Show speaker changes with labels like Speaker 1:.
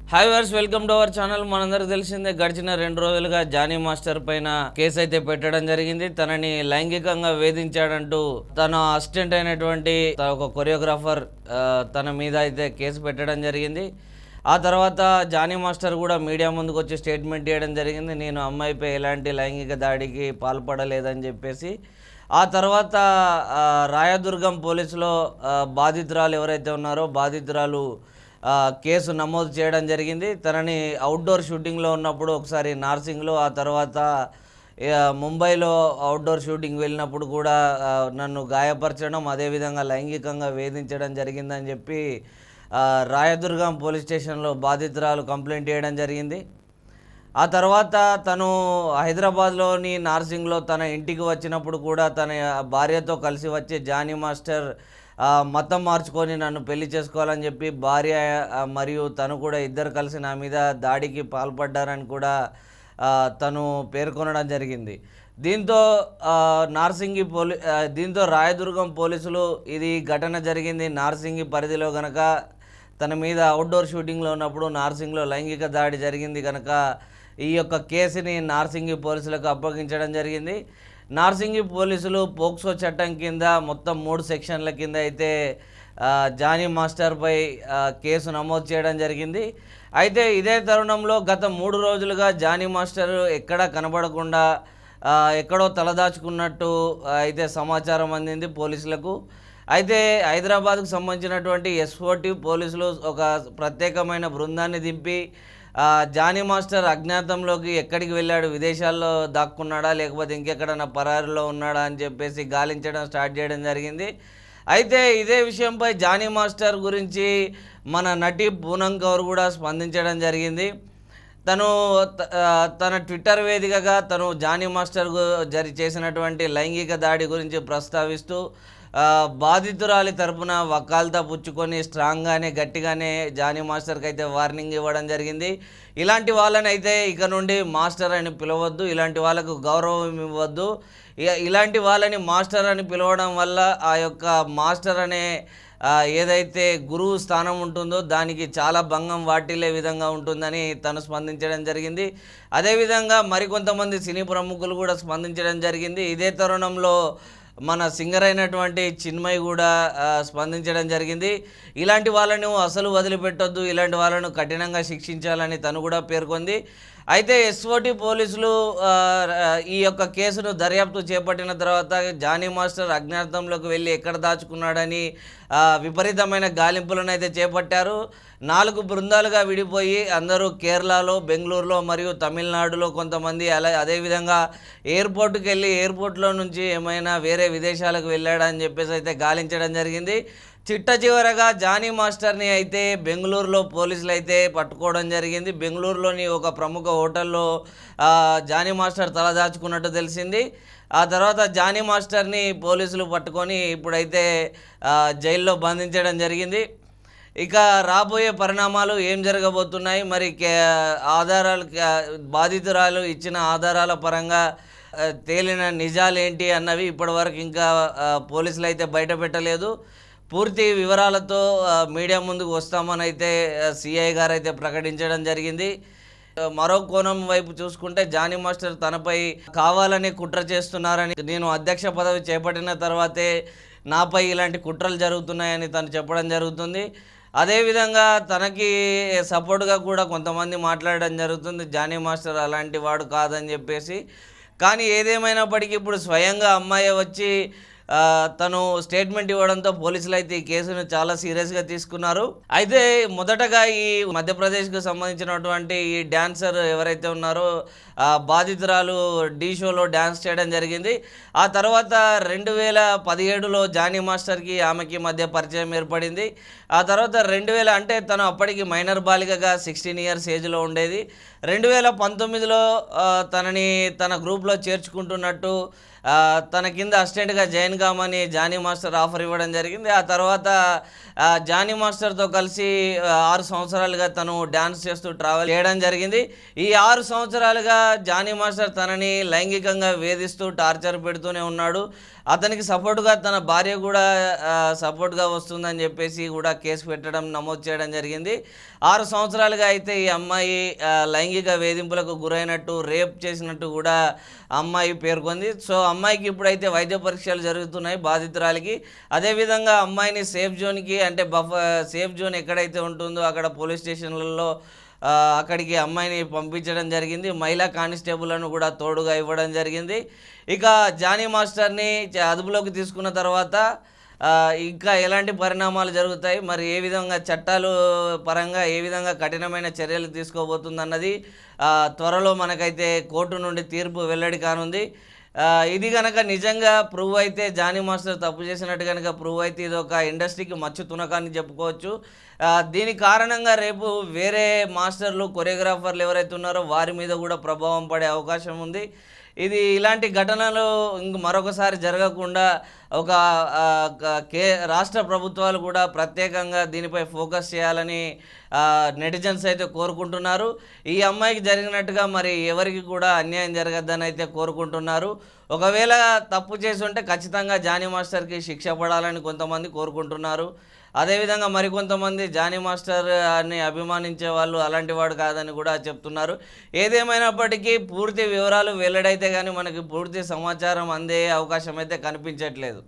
Speaker 1: Hi వర్స్, welcome to our channel. మనందరికి తెలిసిందే, గడిచిన 2 రోజులుగా జానీ మాస్టర్ పైన కేసు అయితే పెట్టడం జరిగింది. తనని లైంగికంగా వేధించాడంటూ తన అసిస్టెంట్ అయినటువంటి ఒక కొరియోగ్రాఫర్ తన మీద అయితే కేసు పెట్టడం జరిగింది. ఆ తర్వాత జానీ మాస్టర్ కూడా మీడియా ముందుకు వచ్చి స్టేట్మెంట్ ఇవ్వడం జరిగింది. నేను అమ్మాయిపై ఎలాంటి లైంగిక దాడికి పాల్పడలేదని చెప్పేసి. ఆ తర్వాత రాయదుర్గం పోలీసులో బాధితురాలు ఎవరైతే ఉన్నారో బాధితురాలు కేసు నమోదు చేయడం జరిగింది. తనని అవుట్డోర్ షూటింగ్లో ఉన్నప్పుడు ఒకసారి నార్సింగ్లో, ఆ తర్వాత ముంబైలో అవుట్డోర్ షూటింగ్ వెళ్ళినప్పుడు కూడా నన్ను గాయపరచడం, అదేవిధంగా లైంగికంగా వేధించడం జరిగిందని చెప్పి రాయదుర్గం పోలీస్ స్టేషన్లో బాధితురాలు కంప్లైంట్ చేయడం జరిగింది. ఆ తర్వాత తను హైదరాబాద్లోని నార్సింగ్లో తన ఇంటికి వచ్చినప్పుడు కూడా తన భార్యతో కలిసి వచ్చి జానీ మాస్టర్ మతం మార్చుకొని నన్ను పెళ్లి చేసుకోవాలని చెప్పి భార్య మరియు తను కూడా ఇద్దరు కలిసి నా మీద దాడికి పాల్పడ్డారని కూడా తను పేర్కొనడం జరిగింది. దీంతో దీంతో రాయదుర్గం పోలీసులు ఇది ఘటన జరిగింది నార్సింగి పరిధిలో గనక, తన మీద అవుట్డోర్ షూటింగ్లో ఉన్నప్పుడు నార్సింగ్లో లైంగిక దాడి జరిగింది కనుక ఈ యొక్క కేసుని నార్సింగి పోలీసులకు అప్పగించడం జరిగింది. నార్సింగి పోలీసులు పోక్సో చట్టం కింద మొత్తం 3 సెక్షన్ల కింద అయితే జానీ మాస్టర్పై కేసు నమోదు చేయడం జరిగింది. అయితే ఇదే తరుణంలో గత 3 రోజులుగా జానీ మాస్టర్ ఎక్కడా కనబడకుండా ఎక్కడో తలదాచుకున్నట్టు అయితే సమాచారం అందింది పోలీసులకు. అయితే హైదరాబాద్కు సంబంధించినటువంటి ఎస్ఓటీ పోలీసులు ఒక ప్రత్యేకమైన బృందాన్ని దింపి జానీ మాస్టర్ అజ్ఞాతంలోకి ఎక్కడికి వెళ్ళాడు, విదేశాల్లో దాక్కున్నాడా లేకపోతే ఇంకెక్కడన్నా పరారులో ఉన్నాడా అని చెప్పేసి గాలించడం స్టార్ట్ చేయడం జరిగింది. అయితే ఇదే విషయంపై జానీ మాస్టర్ గురించి మన నటి పూనం కౌర్ కూడా స్పందించడం జరిగింది. తన ట్విట్టర్ వేదికగా తను జానీ మాస్టర్ చేసినటువంటి లైంగిక దాడి గురించి ప్రస్తావిస్తూ బాధితురాలి తరపున వకాల్తా పుచ్చుకొని స్ట్రాంగ్గానే గట్టిగానే జానీ మాస్టర్కి అయితే వార్నింగ్ ఇవ్వడం జరిగింది. ఇలాంటి వాళ్ళని అయితే ఇక నుండి మాస్టర్ అని పిలవద్దు, ఇలాంటి వాళ్ళకు గౌరవం ఇవ్వద్దు, ఇలాంటి వాళ్ళని మాస్టర్ అని పిలవడం వల్ల ఆ యొక్క మాస్టర్ అనే ఏదైతే గురువు స్థానం ఉంటుందో దానికి చాలా భంగం వాటిల్లే విధంగా ఉంటుందని తను స్పందించడం జరిగింది. అదేవిధంగా మరికొంతమంది సినీ ప్రముఖులు కూడా స్పందించడం జరిగింది. ఇదే తరుణంలో మన సింగర్ అయినటువంటి చిన్మయి కూడా స్పందించడం జరిగింది. ఇలాంటి వాళ్ళను అసలు వదిలిపెట్టొద్దు, ఇలాంటి వాళ్ళను కఠినంగా శిక్షించాలని తను కూడా పేర్కొంది. అయితే ఎస్ఓటీ పోలీసులు ఈ యొక్క కేసును దర్యాప్తు చేపట్టిన తర్వాత జానీ మాస్టర్ అజ్ఞాతంలోకి వెళ్ళి ఎక్కడ దాచుకున్నాడని విపరీతమైన గాలింపులను అయితే చేపట్టారు. 4 బృందాలుగా విడిపోయి అందరూ కేరళలో, బెంగళూరులో మరియు తమిళనాడులో కొంతమంది, అదేవిధంగా ఎయిర్పోర్ట్కి వెళ్ళి ఎయిర్పోర్ట్లో నుంచి ఏమైనా వేరే విదేశాలకు వెళ్ళాడని చెప్పేసి అయితే గాలించడం జరిగింది. చిట్ట చివరగా జానీ మాస్టర్ని అయితే బెంగళూరులో పోలీసులు అయితే పట్టుకోవడం జరిగింది. బెంగళూరులోని ఒక ప్రముఖ హోటల్లో జానీ మాస్టర్ తలదాచుకున్నట్టు తెలిసింది. ఆ తర్వాత జానీ మాస్టర్ని పోలీసులు పట్టుకొని ఇప్పుడైతే జైల్లో బంధించడం జరిగింది. ఇక రాబోయే పరిణామాలు ఏం జరగబోతున్నాయి, మరి ఆధారాలు బాధితురాలు ఇచ్చిన ఆధారాల పరంగా తేలిన నిజాలు ఏంటి అన్నవి ఇప్పటివరకు ఇంకా పోలీసులు అయితే బయట పెట్టలేదు. పూర్తి వివరాలతో మీడియా ముందుకు వస్తామని అయితే సిఐ గారు అయితే ప్రకటించడం జరిగింది. మరో కోణం వైపు చూసుకుంటే జానీ మాస్టర్ తనపై కావాలని కుట్ర చేస్తున్నారని, నేను అధ్యక్ష పదవి చేపట్టిన తర్వాతే నాపై ఇలాంటి కుట్రలు జరుగుతున్నాయని తను చెప్పడం జరుగుతుంది. అదేవిధంగా తనకి సపోర్ట్గా కూడా కొంతమంది మాట్లాడడం జరుగుతుంది, జానీ మాస్టర్ అలాంటి వాడు కాదని చెప్పేసి. కానీ ఏదేమైనప్పటికీ ఇప్పుడు స్వయంగా అమ్మాయి వచ్చి తను స్టేట్మెంట్ ఇవ్వడంతో పోలీసులు అయితే ఈ కేసును చాలా సీరియస్గా తీసుకున్నారు. అయితే మొదటగా ఈ మధ్యప్రదేశ్కు సంబంధించినటువంటి ఈ డ్యాన్సర్ ఎవరైతే ఉన్నారో బాధితురాలు ఢీ షోలో డ్యాన్స్ చేయడం జరిగింది. ఆ తర్వాత 2017లో జానీ మాస్టర్కి ఆమెకి మధ్య పరిచయం ఏర్పడింది. ఆ తర్వాత 2000 అంటే తను అప్పటికి మైనర్ బాలికగా 16 ఇయర్స్ ఏజ్లో ఉండేది. 2019లో తనని తన గ్రూప్లో చేర్చుకుంటున్నట్టు తన కింద అసిస్టెంట్గా జాయిన్ కామని జానీ మాస్టర్ ఆఫర్ ఇవ్వడం జరిగింది. ఆ తర్వాత జానీ మాస్టర్తో కలిసి 6 సంవత్సరాలుగా తను డ్యాన్స్ చేస్తూ ట్రావెల్ చేయడం జరిగింది. ఈ 6 సంవత్సరాలుగా జానీ మాస్టర్ తనని లైంగికంగా వేధిస్తూ టార్చర్ పెడుతూనే ఉన్నాడు. అతనికి సపోర్ట్గా తన భార్య కూడా సపోర్ట్గా వస్తుందని చెప్పేసి కూడా కేసు పెట్టడం నమోదు చేయడం జరిగింది. 6 సంవత్సరాలుగా అయితే ఈ అమ్మాయి లైంగిక వేధింపులకు గురైనట్టు, రేప్ చేసినట్టు కూడా అమ్మాయి పేర్కొంది. సో అమ్మాయికి ఇప్పుడైతే వైద్య పరీక్షలు జరుగుతున్నాయి బాధితురాలికి. అదేవిధంగా అమ్మాయిని సేఫ్ జోన్కి, అంటే సేఫ్ జోన్ ఎక్కడైతే ఉంటుందో అక్కడ పోలీస్ స్టేషన్లలో అక్కడికి అమ్మాయిని పంపించడం జరిగింది. మహిళా కానిస్టేబుల్లను కూడా తోడుగా ఇవ్వడం జరిగింది. ఇక జానీ మాస్టర్ని అదుపులోకి తీసుకున్న తర్వాత ఇంకా ఎలాంటి పరిణామాలు జరుగుతాయి, మరి ఏ విధంగా చట్టాలు పరంగా ఏ విధంగా కఠినమైన చర్యలు తీసుకోబోతుందన్నది త్వరలో మనకైతే కోర్టు నుండి తీర్పు వెల్లడి కానుంది. ఇది కనుక నిజంగా ప్రూవ్ అయితే, జానీ మాస్టర్ తప్పు చేసినట్టు కనుక ప్రూవ్ అయితే, ఇది ఒక ఇండస్ట్రీకి మచ్చు తునకాన్ని చెప్పుకోవచ్చు. దీని కారణంగా రేపు వేరే మాస్టర్లు, కొరియోగ్రాఫర్లు ఎవరైతే ఉన్నారో వారి మీద కూడా ప్రభావం పడే అవకాశం ఉంది. ఇలాంటి ఘటనలు మరొకసారి జరగకుండా ఒక రాష్ట్ర ప్రభుత్వాలు కూడా ప్రత్యేకంగా దీనిపై ఫోకస్ చేయాలని నెటిజన్స్ అయితే కోరుకుంటున్నారు. ఈ అమ్మాయికి జరిగినట్టుగా మరి ఎవరికి కూడా అన్యాయం జరగద్దని అయితే కోరుకుంటున్నారు. ఒకవేళ తప్పు చేసి ఉంటే ఖచ్చితంగా జానీ మాస్టర్కి శిక్ష పడాలని కొంతమంది కోరుకుంటున్నారు. అదేవిధంగా మరికొంతమంది జానీ మాస్టర్ అని అభిమానించే వాళ్ళు అలాంటి వాడు కాదని కూడా చెప్తున్నారు. ఏదేమైనప్పటికీ పూర్తి వివరాలు వెల్లడైతే కానీ మనకి పూర్తి సమాచారం అందే అవకాశం అయితే కనిపించట్లేదు.